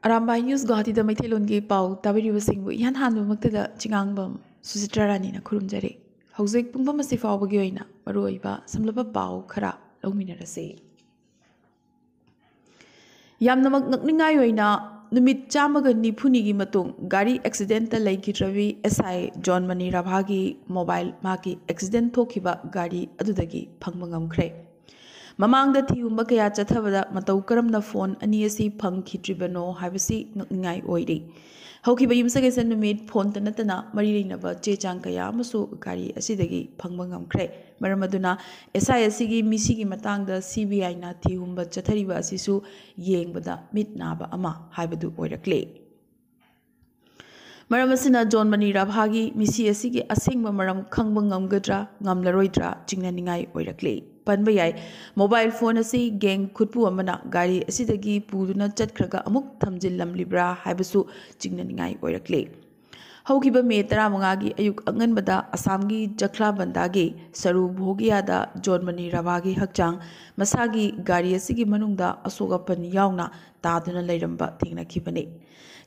Arambai News Guwahati da Maithelongi pau tabiribasingbu ihan hanbamaktada chingangbam Susitra Rani na khurumjari. Hauzik pungpam asi fawbagi oina maruoiba samlaba pau khara lawminarase. Yamnamak nakningai oina numit chamaga nifuni matung gari accident ta laikitravi SI John Mani Rabhagi mobile maki accident thokiba gari adudagi phangmangamkhre. Mamangda thiumba kaya chathabada matau karamna phone ani asi phangkhidribano habisi ngai oiri haukiba yimsage san numit phone tanatana mari reinaba chechang kaya amasu gari asidagi phangmangamkhre maramaduna SI asigi misigi matangda CBI na thiumba chathariba asisu yengbada mitnaba ama haibadu oirakle Maramasina John Mani Rabhagi misi asigi asingba maram khangba ngamgadra ngamlaroidra chingnaningai oirakle Panbayai mobile phone asi gang khutpu amana gari asidagi puduna chatkhraga amuk thamjillam libra haibasu chingnaningai oirakle Haukiba me 15 gi ayuk anganbada Assamgi Jakhla Bandagi Saru Bhogiada John Mani Rabhagi hakchang masagi gari asigi manungda asogapan yauna taduna leiramba thingnakhibane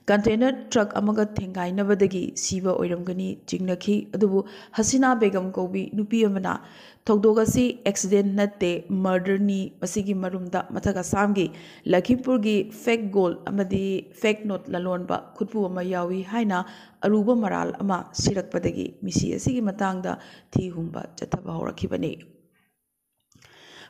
Container truck amaga thengainabadagi siba oiramgani jingnakhi adubu Hasina Begum Kobi nupi amana thogdogasi accident natte murder ni masigi marumda mathaga samgi Lakhimpurgi fake gold amadi fake note lalonba khutpu ama yawi haina aruba maral ama sirakpadagi misi asigi matangda thi humba chathaba horakhibane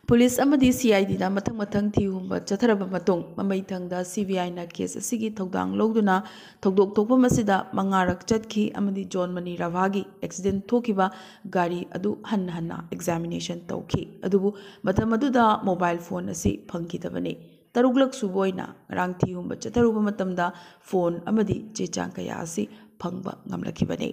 Police amadi CID na mathang thihumba chatharaba matung mamaithangda CBI na case asigi thogdang logduna thogdok thokpa masida mangarak chatkhi amadi John Mani Rabhagi accident thokiba gari adu hanna examination tawkhi adubu mathamaduda mobile phone asi phangkidabane taruglak suboina rang thihumba chatharuba matamda phone amadi chechang kaya asi phangba ngamlakhibane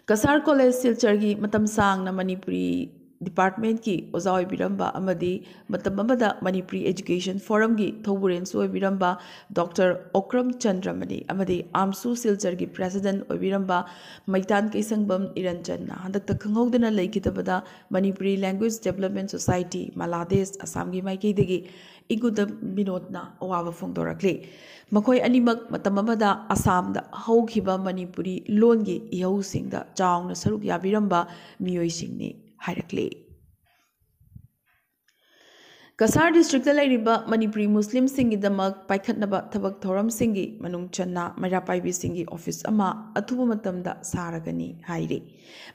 Kasar College Silchargi matam sang na Manipuri Department ki Ozawai Biramba Amadi Matamamada Manipuri Education Forum ki Thoburen Soy Biramba Dr. Okram Chandramani Amadi Amsu Silchargi President Obiramba Maitan Kaisangbam Iranjan Handakta Khanghodana Laikitabada Manipuri Language Development Society Malades Assamgi Maikidagi Igudam Binodna Owa Fongdorakle Makoi animak matamamada Assamda Haukiba Manipuri Longi Iho Singda Chawna Saruk Yabiramba Miyoi Singni Hairakle Kasar District Lairiba Manipuri Muslim Singi Damak Paikhatnaba Tabak Thoram Singi Manung Channa Mairapaibi Singi Office Ama Athuba Matamda Saragani Haire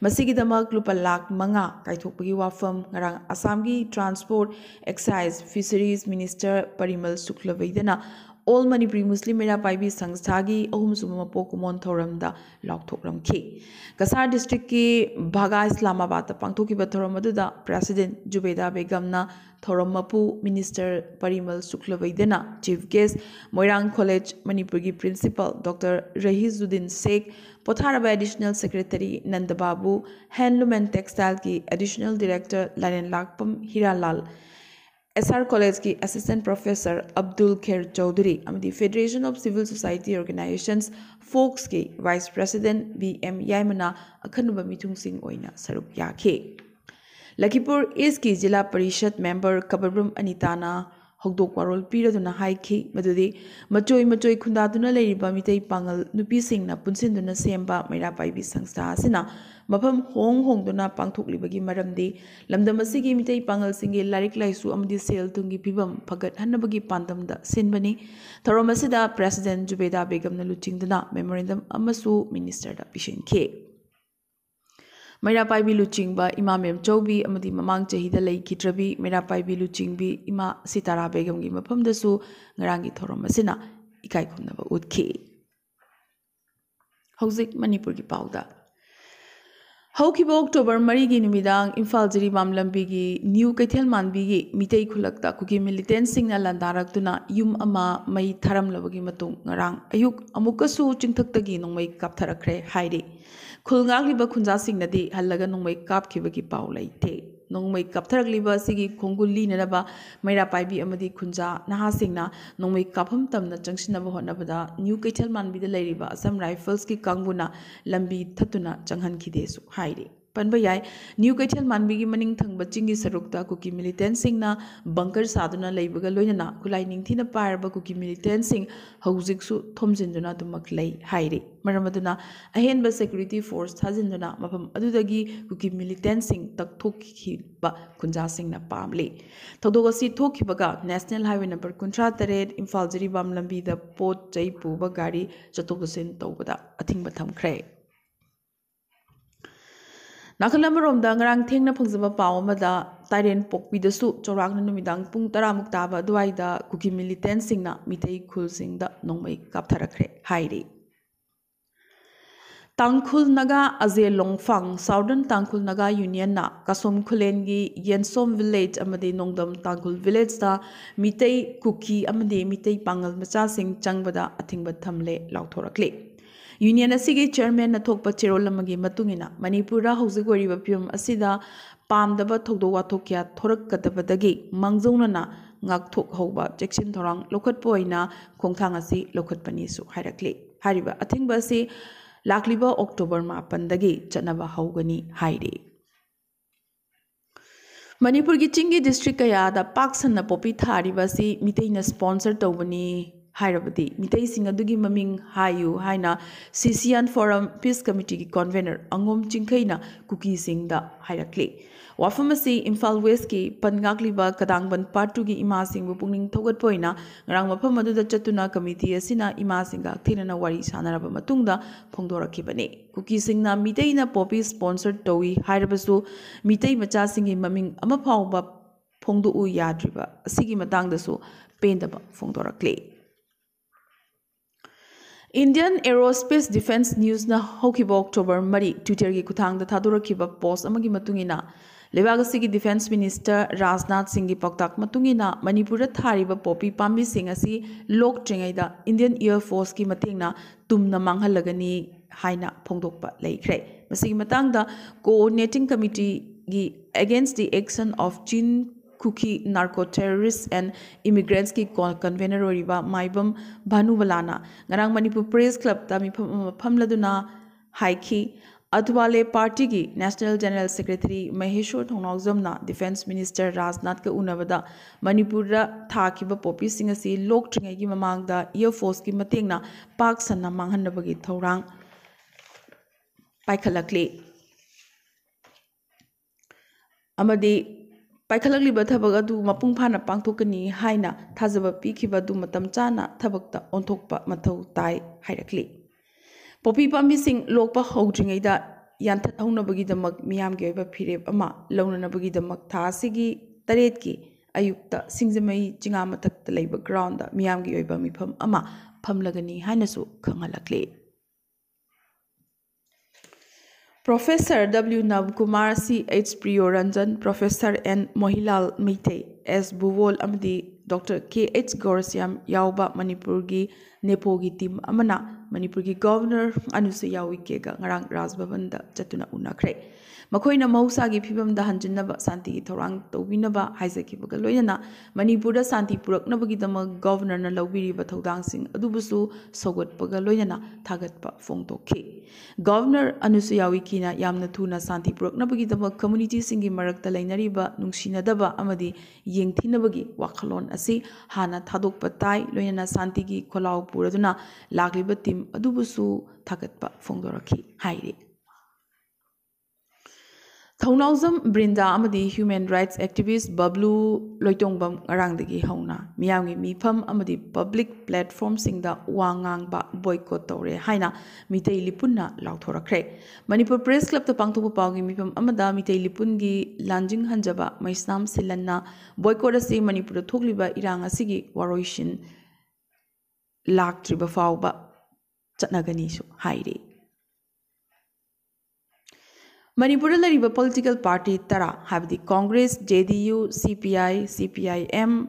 Masigi Damak Lupa Lak Manga Kaithokpagi Wafam Ngarang Assamgi Transport Excise Fisheries Minister Parimal Suklavedana All Manipuri Muslim Mairapaibi Sangsthagi Ahum Sumama Kumon Thoramda Laukthokram Ki Kasar District ki Bhaga Islamabad Pangthokiba Thoramada President Jubeda Begamna Thoramapu Minister Parimal Suklavedana Chief Guest Moirang College Manipurgi Principal Dr. Rahizuddin Sheikh Potharaba Additional Secretary Nandababu Handloom and Textile ki Additional Director Laren Lakpam Hiralal SR College ki Assistant Professor Abdul Khair Chaudhary amadi Federation of Civil Society Organizations Folks ki Vice President BM Yaimana akhanuba mitung sing oina saruk yakhe Lakhipur East ki Jila Parishad Member Kababrum Anitana Hogdok Warol Piraduna Haiki Madudi Machoi Khundaduna Leiriba Mitei Pangal Nupi Singna Punsinduna Semba Mairapaibi Sangstha Asina Mafam Hongduna Pangthoklibagi Maramdi Lamdamasigi Mitei Pangal Singi Larik Laisu Amadi Sel Tungi Pibam Pagat Hanabagi Pandamda Sinbani Thoromasida President Jubeda Begum Luchingdana Memorandum Amasu Minister da Pishin K Mairapaibi Luchingba Imam Choubi Amadi Mamang Chahida Lay Kitrabi Mairapaibi Luchingbi Ima Sitara Begum Gi Mapamdasu Ngarangi Thoromasina Ikai Khumnaba Utki Hauzik Manipur ki Pauda Haukiba October Marigi Numidang Imphal Jiribam Lambigi New Kaithel Manbigi Mitei Khulakta Kuki militant Singna Landarak Yum Ama Mai Tharam Labagi Matung Ngarang Ayuk Amukasu Chingthaktagi Nongmai Kaptharakre Hairi Khulngagliba Khunja Singnadi Halaga Nongmai Kapkibagi Pau Laite Nongmai Kaptharakliba Sigi Konguli Nanaba Mairapaibi Amadi Khunja Naha Singna Nongmai Kapham Tamna Jungshinaba Honabada New Kaithel Manbida Lairiba Assam Rifles ki Kangbuna Lambi Thatuna Changhan Khidesu Hairi पनबा याय new Kaithal Manbi की मनिंग थंगबा चिंगी सरुकता Kuki militant सिंगना bunker सादुना लेबगा लोइनना खुलाई निंगथिना पारबा कुकी मिलिटेंट सिंग हौजिकसु थोमजिनदुना दुमक लई हाइरे मरमदुना अहेनबा सिक्योरिटी फोर्स थाजिनदुना मफम अदुदगी कुकी मिलिटेंट सिंग तकथोखिबा खुंजा सिंगना पामले थौदोगसी थोखिबगा national highway number 38 Imphal Jiribam लंबीदा पोट चै पुबा गाड़ी चतोगसिन तौबदा अथिंगबा थमख्रे नाखलमरोमदा ngarang thengna phungjaba paw amada tairen pokpidasu chawrangna numidang pung 10 muk taba duaida kuki militant singna mitei khul singda nongmai kaptharakre hairi Tangkhul Naga Aze Longfang Southern Tangkhul Naga Union na Kasom Khulengi Yensom Village amadi Nongdam Tangkhul Village da mitei kuki amadi mitei pangal macha sing changbada athingba thamle lauthorakle Union asigi chairman na thokpa cherolamagi matungina Manipura hauzik wariba pium asida pamdaba thokdo wathokya thorakkadabadagi mangjongna na ngakthok hauba jekshin thorang lokhatpa oina khongthang asi lokhatpani su hairakle hariba athingba si Lakliba October 8 Chanaba Haugani Haide. Manipur ki Chingi district kaya da Paksana Popi Tharibasi Mitaina sponsor Tobani Hairabadi Mitai Singadugi Maming Hayu Haina CCN Forum Peace Committee ki convener Angom Chinkaina Kuki Singda Hairakle. Wafamasi Imphal West ki Pangakliba Kadangban Part 2 ki Ima Singh Pungning Thogat Poina Ngarang Mapamadu da Chatuna Committee Asina Ima Singha Thirana Wari Sanaraba Matungda Phongdorakibane Kuki Singna Mitaina Poppy sponsored Towi Hairabasu Mitai Macha Singhi Maming Ama Phauba Phongdu U Yadriba Asigi Matangdasu Pendaba Phongdorakle Indian Aerospace Defense News na Hokiba October Mari Twitter ki Kuthang da Thadurakiba post amagi matungina Lebagasigi Defense Minister Rajnath Singh Paktak Matungina Manipura Thariba Poppy Pambi Singh asi Lok Tringaida Indian Air Force ki matingna Tumna Manghalagani Haina Phongdokpa Laikre. Masigi Matangda Coordinating Committee gi Against the Action of Chin Kuki Narco-Terrorists and Immigrants ki convener oriba Maibam Bhanubalana Ngarang Manipur Press Club ta Phamladuna Haiki Adwale Party ki National General Secretary Maheshwar Thongnawjamna Defense Minister Rajnath ka unabada Manipura thakiba popi sing asi lok tringai gi mamangda Air Force ki matengna pak sanna manghanabagi thorang paikhalakle amadi paikhalakliba thabak adu mapung phana pangthokani haina thajaba pikhiba du matam chana thabakta onthokpa mathau tai hairakle Poppy Pambi Singh Lokpa Hodringaida Yanthat Honabagi the Mug Miam gave a period ama Lonabagi the Maktasigi Taretki Ayukta Singzamai Chingamatak the labor ground Miam gave a mipum ama Pamlagani Hanasu Kangalakle Professor W. Navkumar C. H. Priyoranjan, Professor N. Mohilal Meitei, S. Buvol Amdi, Dr. K. H. Gaurasyam Yauba Manipurgi Nepogi Team Amana, Manipurgi Governor Anusu Yawikega, Ngarang Rajbavanda, Chatuna Unakre. Makoina Mausagi Pibam the Hanjinaba Santi Torang Tobinaba, Haisaki Bagaloyana, Manipura Santi Purak Nabagidama, Governor Nalawiri Batodang Sing, Adubusu, Sogot Bagaloyana, Tagatpa Fongtoke. Governor Anusuyawikina Yamna Tuna Santi Purak Nabagidama community singi Marakta Lainariba, Nungsina Daba Amadi, Ying Tinabagi, Wakalon Asi, Hana Tadok Patai, Loyana Santigi, Kolau Puraduna, Lagliba Tim, Adubusu, Tagatpa Fongdoraki, Haide. Thongnawjam Brinda amadi human rights activist Bablu Loitongbam Arangdagi Hauna Miyamgi Mifam amadi public platform singda wangang ba boycott tore haina Mitei Lipunna Lauthorakre Manipur Press Club the Pangthopa Pawgi Mifam amada Mitei Lipungi Lanjing Hanjaba Maisnam Silanna boycott asi Manipur Thogliba Irang asigi Waroishin Laktriba Fawba Chatnagani su haire Manipur lariba political party tara have the Congress, JDU, CPI, CPIM,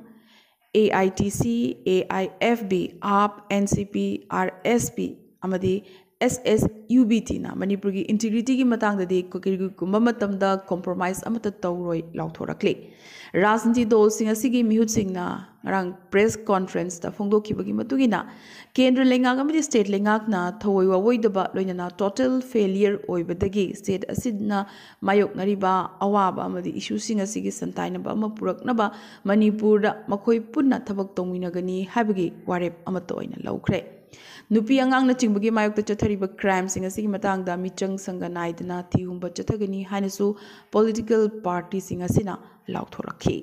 AITC, AIFB, AAP, NCP, RSP, amadi SSUBT na Manipuri integrity ki matang da di kumba matamda compromise amata tawroi lauthorakle Rajanti dol sing asigi mihut sing na ngarang press conference ta phongdokhibagi matugina kendra lengak amadi state lengak na thawoi wawoidaba loinana total failure oibadagi state asidna mayok nariba awaba amadi issue sing asigi santainaba ama puraknaba Manipur da makhoi punna thabak tongminagani habagi warep amato oina laukhre Nupi angang na chingbagi mayok ta chathariba crime sing asigi matangda michang sanganaidna thihumba chathagani hainasu political party sing asina lauthorakhi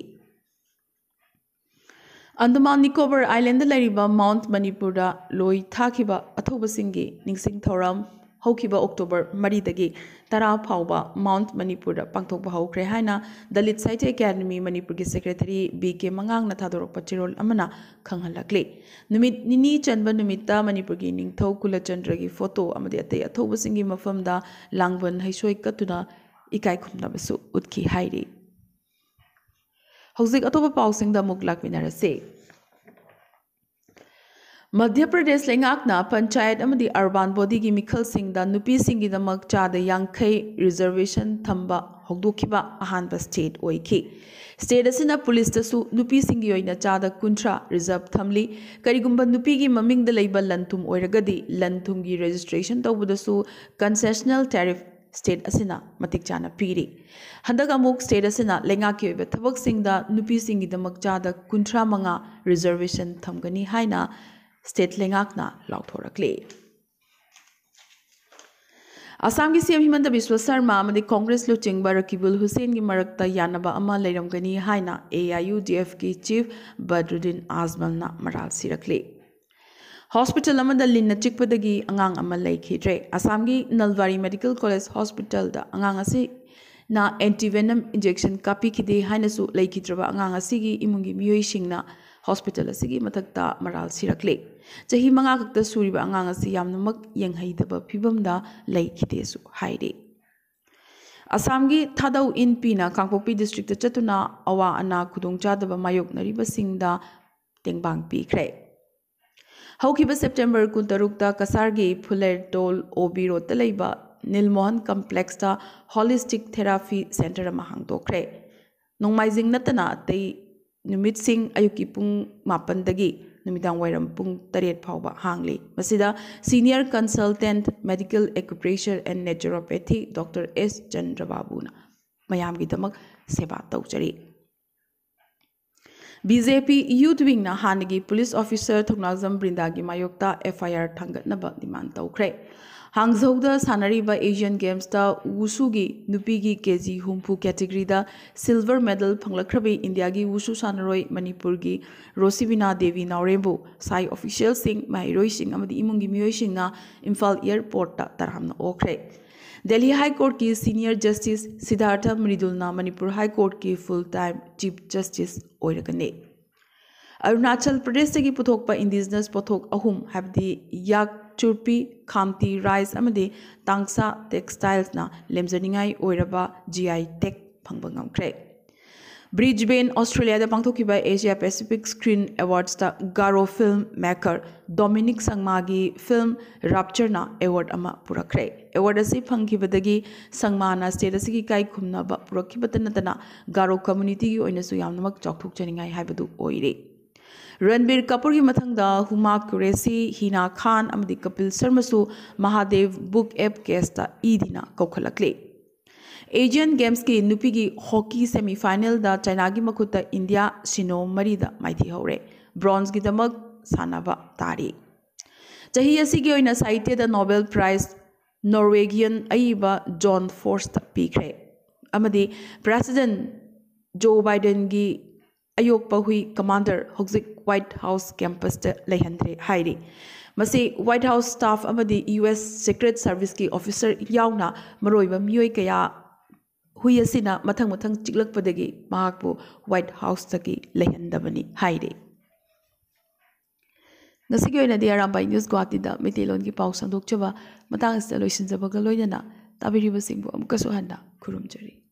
Andaman Nicobar Island lariba Mount Manipur da loi thakiba athoba singi ningsing thoram haukiba October 3 dagi tara phauba Mount Manipur da pangthokba haukre haina Dalit Sahitya Academy Manipur gi secretary BK Mangang na thadorok pachirol amana khanghalakle numit nini chanba numitta Manipur gi ningthau Kulachandra gi photo amadi atei athoba singi mafamda langban haisoi katuna ikai khumna basu utki hairi Hauzik atoba pausing da muklak winarase Madhya Pradesh lengakna panchayat amadi urban body gi mikhal sing da nupi sing gi damak chada yangkhai reservation thamba hogdokhiba ahanba state oiki state asina police tasu nupi sing gi oina chada kuntra reserve thamli karigumba nupi gi maming da leiba lanthum oiragadi lanthum gi registration tawbudasu concessional tariff state asina matik chana piri handaga amuk state asina lengaki oiba thabak sing da nupi sing gi damak chada kuntra manga reservation thamgani haina state lengakna lauthorakle Assam gi CM Himanta Biswa Sarma amadi Congress luchingba Rakibul Hussain gi marakta yanaba ama leiramgani haina AIUDF gi chief Badruddin Azmal na maral sirakle Hospital amada linna chikpadagi angang ama leikhidre Assam gi Nalwari Medical College Hospital da angang asi na antivenom injection kapi khide haina su leikidraba angang asi gi imungi miyoi singna hospital asigi matakta maral sirakle chahi manga kakta suriba angang asi yamnamak yenghaidaba phibamda leikhide su haire Assam gi thadau in pina Kangpokpi district ta chatuna awa ana khudongchadaba mayok nariba singda tengbang pikhre Haukiba September 16 ta Kasar gi Phuler Tol OB Road ta leiba Nilmohan Complex ta Holistic Therapy Center ma hangdokre nongmaijing natana tei numit sing ayuki pung mapan dagi numitang wairam pung tariet phauba hangli masida senior consultant medical acupressure and naturopathy Dr. S Chandrababu na mayam gi damak seba tawchari BJP youth wing na hanagi police officer Thongnazam Brinda gi mayokta FIR thangatnaba demand tawkhre Hangzhouda Sanariba Asian Games ta Wushu gi nupi gi KG humpu category da silver medal phanglakhrabi India gi Wushu Sanaroi Manipur gi Rosibina Devi Naurembu sai official sing mairoi sing amadi imung gi miyoi sing na Imphal airport ta tarhamna okre Delhi High Court ki senior justice Siddhartha Mridulna Manipur High Court ki full time chief justice oiragane Arunachal Pradesh gi puthokpa indigenous pothok ahum habdi yak Churpi, Khamti, Rice, amadi Tangsa Textiles na lemzaningai oiraba GI Tech phangbangam kre. Brisbane, Australia da pangthokiba Asia Pacific Screen Awards ta Garo film maker Dominic Sangmagi film Rapture na award ama purakre. Award asi phangkibadagi Sangma na state asigi kai khumna ba purakhibatanatana Garo community gi oinasu yamnamak chokthokchaningai haibadu oire. Ranbir Kapoor ki mathangda Huma Qureshi, Hina Khan amadi Kapil Sharma su Mahadev book app case ta idina kokhalakle Asian Games ki nupi gi hockey semi final da China gi makhuta India sino mari da maithi hore bronze gi damak sanaba tari chahi asi gi oina sahitya da Nobel Prize Norwegian aiba John Forst pikre amadi President Joe Biden gi Ayok Pahui Commander Hogzik White House campus te lehandre hairi masi White House staff amadi US Secret Service ki officer yauna maroiba miyoi kaya hui asina mathang chiklakpadagi mahakpu White House taki lehandabani hairi ngasigi oina di Arambai News Guwahati da Metelon ki pau sandokchaba matang asta loisinjabaga loinana tabiriba singbu amkaso handa khurumjari